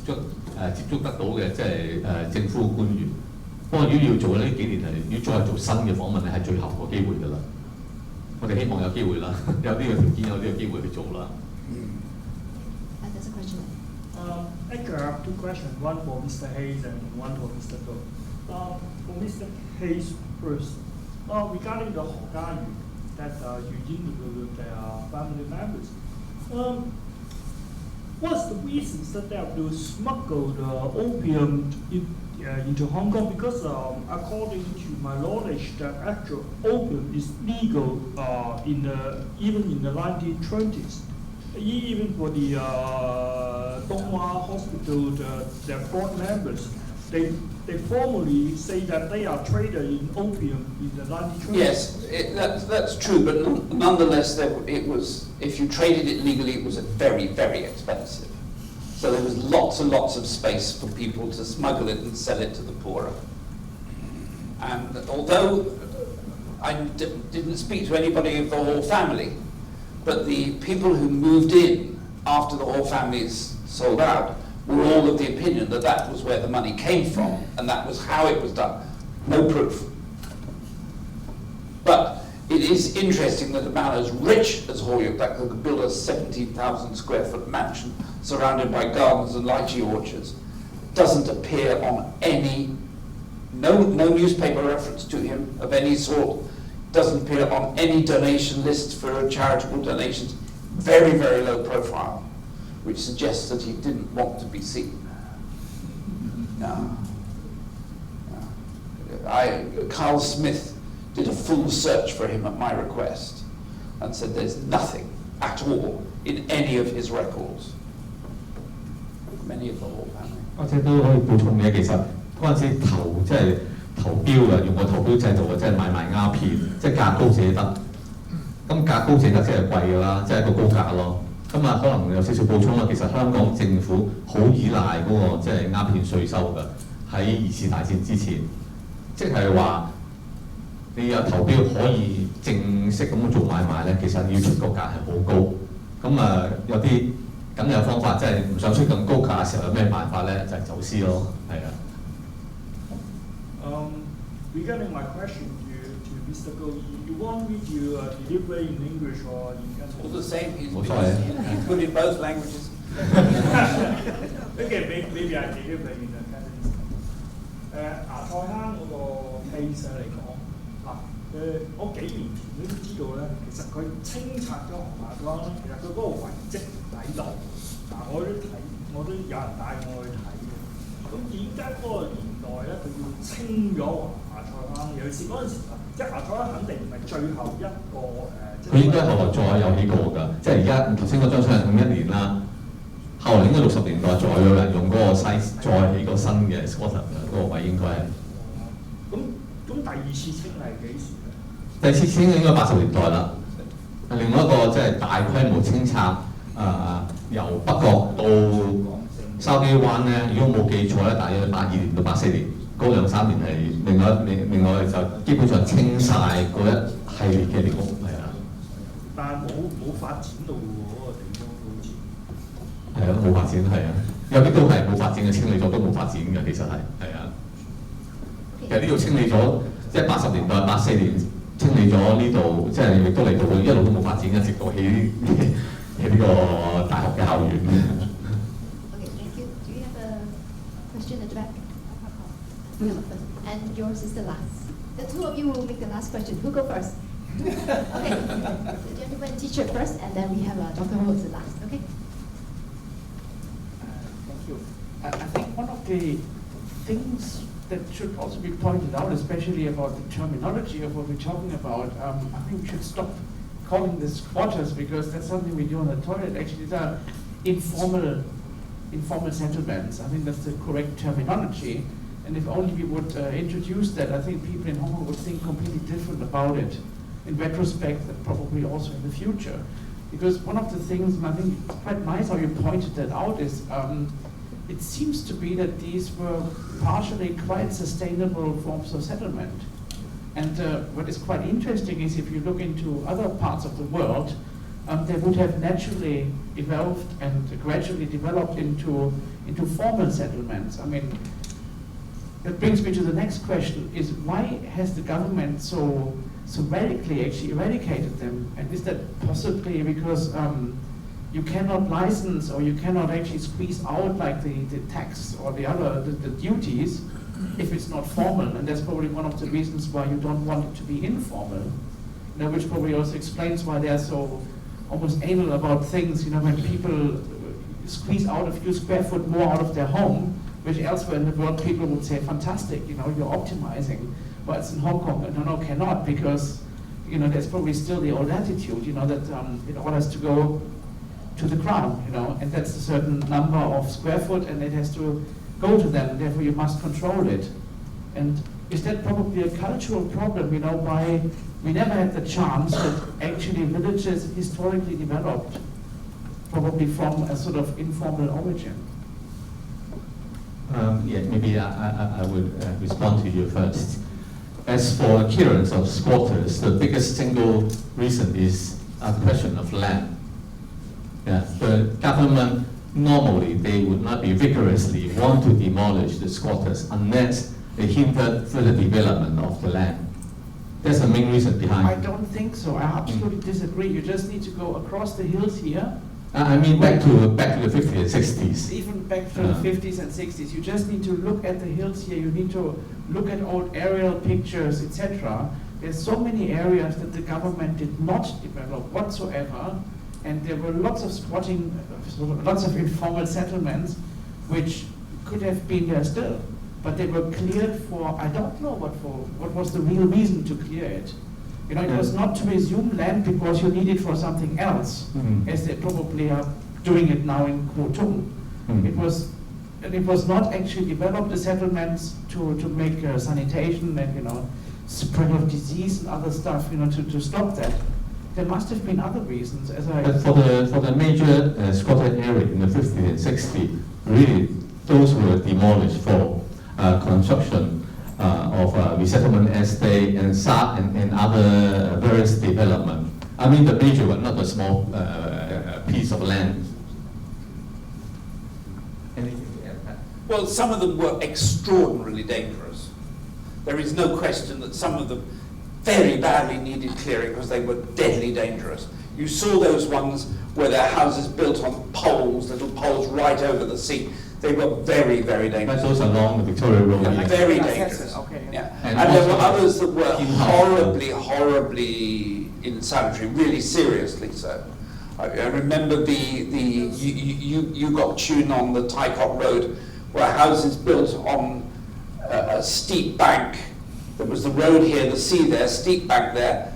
觸得到嘅，即係政府官員。不過如果要做呢幾年係，要再做新嘅訪問咧，係最後個機會㗎啦。我哋希望有機會啦，有呢個條件，有呢個機會去做啦。There's a question. Edgar, I have two questions, one for Mr. Hase and one for Mr. Goh. For Mr. Hase first, regarding the Hoggayu that you interviewed with their family members, what's the reasons that they have to smuggle the opium into Hong Kong? Because according to my knowledge, that actual opium is legal even in the 1920s. Even for the Donghua Hospital, their board members, they formally say that they are traded in opium in the 1920s. Yes, that's true, but nonetheless, it was, if you traded it legally, it was very, very expensive. So there was lots and lots of space for people to smuggle it and sell it to the poorer. And although I didn't speak to anybody of the Hall family, but the people who moved in after the Hall families sold out were all of the opinion that that was where the money came from, and that was how it was done. No proof. But it is interesting that a man as rich as Hau Wong that could build a 17,000 square foot mansion surrounded by gardens and lychee orchards doesn't appear on no newspaper reference to him of any sort, doesn't appear on any donation list for charitable donations, very, very low profile, which suggests that he didn't want to be seen. Carl Smith did a full search for him at my request and said there's nothing at all in any of his records. Many of the whole family. 或者都可以補充嘅，其實嗰陣時投標嘅，用個投標制度嘅，即係買賣鴉片，即係價高者得。咁價高者得即係貴㗎啦，即係一個高價咯。咁啊，可能有少少補充啦。其實香港政府好依賴嗰個即係鴉片稅收㗎，喺二次大戰之前，即係話你有投標可以正式咁做買賣咧，其實要出個價係好高。咁啊，有啲梗有方法，即係唔想出咁高價嘅時候，有咩辦法咧？就係走私咯，係啊。Regarding my question to Mr. Go, you want me to deliver in English or in Cantonese? All the same, he's good in both languages. Okay, maybe I deliver in Cantonese. 芽菜坑嗰個 case 嚟講，我幾年前都知道咧，其實佢清拆咗紅芽莊咧，其實佢嗰個遺跡喺度，我都有人帶我去睇嘅。咁點解嗰個年代咧，佢要清咗芽菜坑？尤其是嗰陣時，即係芽菜坑肯定唔係最後一個佢應該後來再有起過㗎，即係而家頭先嗰張相係51年啦，後來應該60年代再有人用嗰個 size 再起個新嘅 squatter 嘅嗰個位應該係。咁第二次清係幾時咧？第二次清應該80年代啦。另外一個即係大規模清拆由北角到筲箕灣咧，如果冇記錯咧，大約82年到84年，嗰2-3年係另外就基本上清晒嗰一系列嘅寮屋係啊。但係冇發展到嗰個地方好似。係啊，冇發展係啊，有啲都係冇發展嘅，清理咗都冇發展嘅，其實係啊。其實呢度清理咗，即係80年代84年清理咗呢度，即係亦都嚟到一路都冇發展，一直到起呢個大學嘅校園。Okay, thank you. Do you have a question at the back? You have a first, and yours is the last. The two of you will make the last question. Who go first? Okay, the gentleman teacher first, and then we have Dr. Ho as the last. Okay. Thank you. I think one of the things that should also be pointed out, especially about the terminology of what we're talking about, I think we should stop calling this squatters because that's something we do on the toilet. Actually, these are informal settlements. I think that's the correct terminology. And if only we would introduce that, I think people in Hong Kong would think completely different about it in retrospect and probably also in the future. Because one of the things, and I think it's quite nice how you pointed that out, is it seems to be that these were partially quite sustainable forms of settlement. And what is quite interesting is if you look into other parts of the world, they would have naturally evolved and gradually developed into formal settlements. I mean, that brings me to the next question, is why has the government so radically actually eradicated them? And is that possibly because you cannot license or you cannot actually squeeze out like the tax or the duties if it's not formal, and that's probably one of the reasons why you don't want it to be informal. Which probably also explains why they are so almost anal about things. When people squeeze out a few square foot more out of their home, which elsewhere in the world people would say, fantastic, you're optimizing. But it's in Hong Kong, no, cannot, because there's probably still the old attitude, that it orders to go to the crown, and that's a certain number of square foot, and it has to go to them, therefore you must control it. And is that probably a cultural problem, why we never had the chance that actually villages historically developed, probably from a sort of informal origin? Maybe I would respond to you first. As for clearance of squatters, the biggest single reason is a question of land. The government normally they would not be vigorously want to demolish the squatters unless they hindered further development of the land. That's the main reason behind. I don't think so. I absolutely disagree. You just need to go across the hills here. I mean back to the 50s and 60s. Even back to the 50s and 60s. You just need to look at the hills here. You need to look at old aerial pictures, etc. There's so many areas that the government did not develop whatsoever, and there were lots of squatting, lots of informal settlements, which could have been there still, but they were cleared for, I don't know what was the real reason to clear it. It was not to resume land because you need it for something else, as they probably are doing it now in Kwu Tung. It was not actually develop the settlements to make sanitation and spread of disease and other stuff, to stop that. There must have been other reasons. But for the major squatter area in the 50s and 60s, really those were demolished for construction of resettlement estate and other various development. I mean the major one, not a small piece of land. Anything to add? Well, some of them were extraordinarily dangerous. There is no question that some of them very badly needed clearing because they were deadly dangerous. You saw those ones where their houses built on poles, little poles right over the sea. They were very, very dangerous. But those along the Victoria Road. Yeah, very dangerous. Okay. Yeah. And there were others that were horribly insanitary, really seriously so. I remember you got Sheung on the Tai Kok Road, where houses built on a steep bank. There was the road here, the sea there, steep bank there.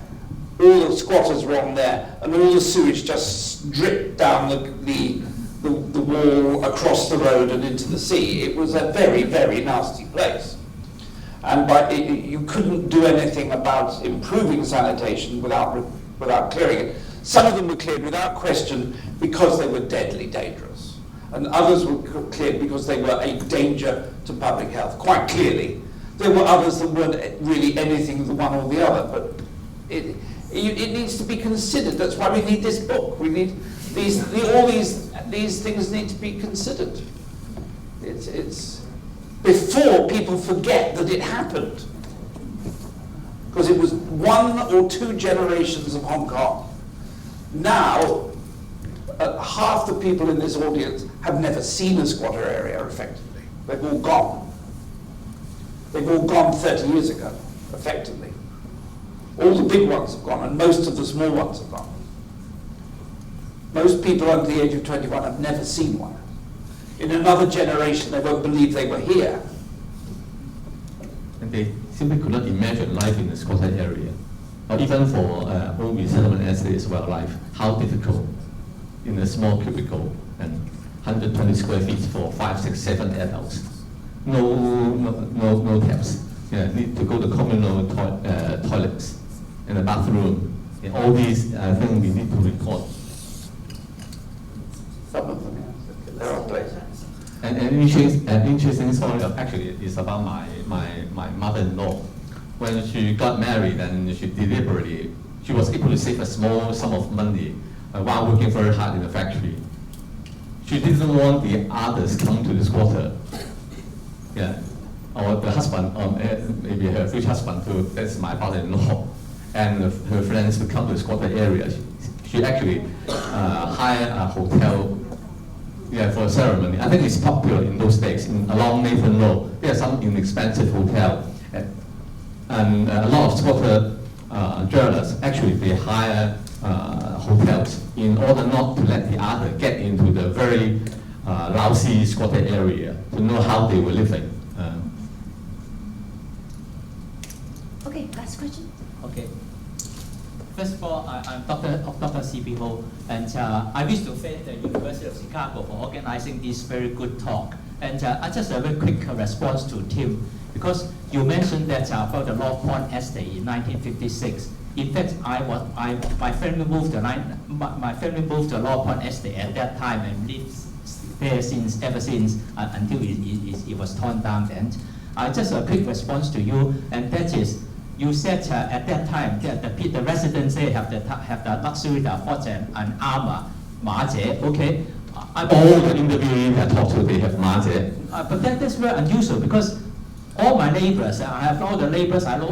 All the squatters were on there, and all the sewage just dripped down the wall across the road and into the sea. It was a very, very nasty place. And you couldn't do anything about improving sanitation without clearing it. Some of them were cleared without question because they were deadly dangerous. And others were cleared because they were a danger to public health, quite clearly. There were others that weren't really anything the one or the other, but it needs to be considered. That's why we need this book. We need all these things need to be considered. It's before people forget that it happened, because it was 1 or 2 generations of Hong Kong. Now, half the people in this audience have never seen a squatter area effectively. They've all gone. They've all gone 30 years ago, effectively. All the big ones have gone, and most of the small ones have gone. Most people under the age of 21 have never seen one. In another generation, they won't believe they were here. And they simply could not imagine life in the squatter area, or even for home resettlement estate as well, life. How difficult in a small cubicle and 120 square feet for 5, 6, 7 adults. No taps. Need to go to communal toilets and the bathroom. And all these things we need to record. Some of them, yes. There are places. And an interesting story actually is about my mother-in-law. When she got married and she was able to save a small sum of money while working very hard in the factory. She didn't want the others come to the squatter. Yeah, or the husband, or maybe her future husband, that's my father-in-law, and her friends to come to the squatter area. She actually hired a hotel Yeah, for a ceremony. I think it's popular in those days. Along Nathan Road, there's some inexpensive hotel, and a lot of squatter journalists actually they hire hotels in order not to let the other get into the very lousy squatter area to know how they were living. Okay, last question. Okay. First of all, I'm Dr. C.P. Ho, and I wish to thank the University of Chicago for organizing this very good talk. And I just a very quick response to Tim, because you mentioned that about the Law Point Estate in 1956. In fact, my family moved to Law Point Estate at that time and lived there ever since until it was torn down. Then, just a quick response to you, and that is, you said at that time that the residents there have the luxury to afford an armor, maje. Okay. All the interviewees I talked to, they have maje. But that's very unusual because all my neighbors, I have all the neighbors, I know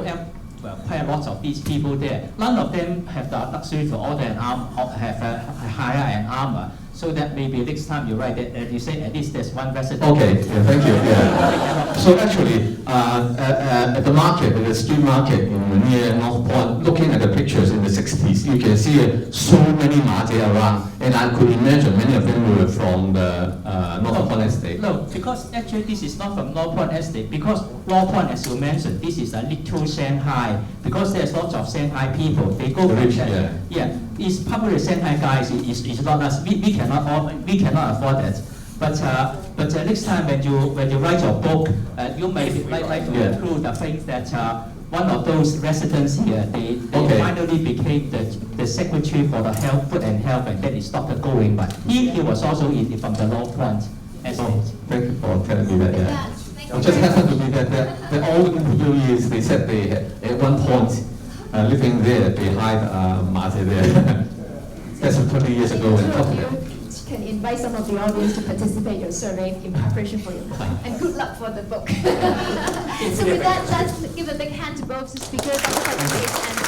quite a lot of these people there. None of them have the luxury to order an arm, hire an armor. So that maybe next time you write that you say at least there's one resident. Okay, yeah, thank you. Yeah. So actually, at the market, at the street market in near North Point, looking at the pictures in the 60s, you can see so many maje around, and I could imagine many of them were from the North Point Estate. No, because actually this is not from North Point Estate, because North Point, as you mentioned, this is a little Shanghai, because there's lots of Shanghai people. They go from rich, yeah. It's probably Shanghai guys. It's not us. We cannot afford it. But next time when you write your book, you may like to include the thing that one of those residents here, they finally became the secretary for the food and health, and that is Dr. Going. But he was also from the Law Point Estate. Thank you for telling me that. Yeah. It just happened to be that all the interviewees, they said they had, at one point living there, they hired maje there. That's 20 years ago. Can invite some of the audience to participate in your survey in preparation for your book. And good luck for the book. So with that, let's give a big hand to both the speakers, Dr. and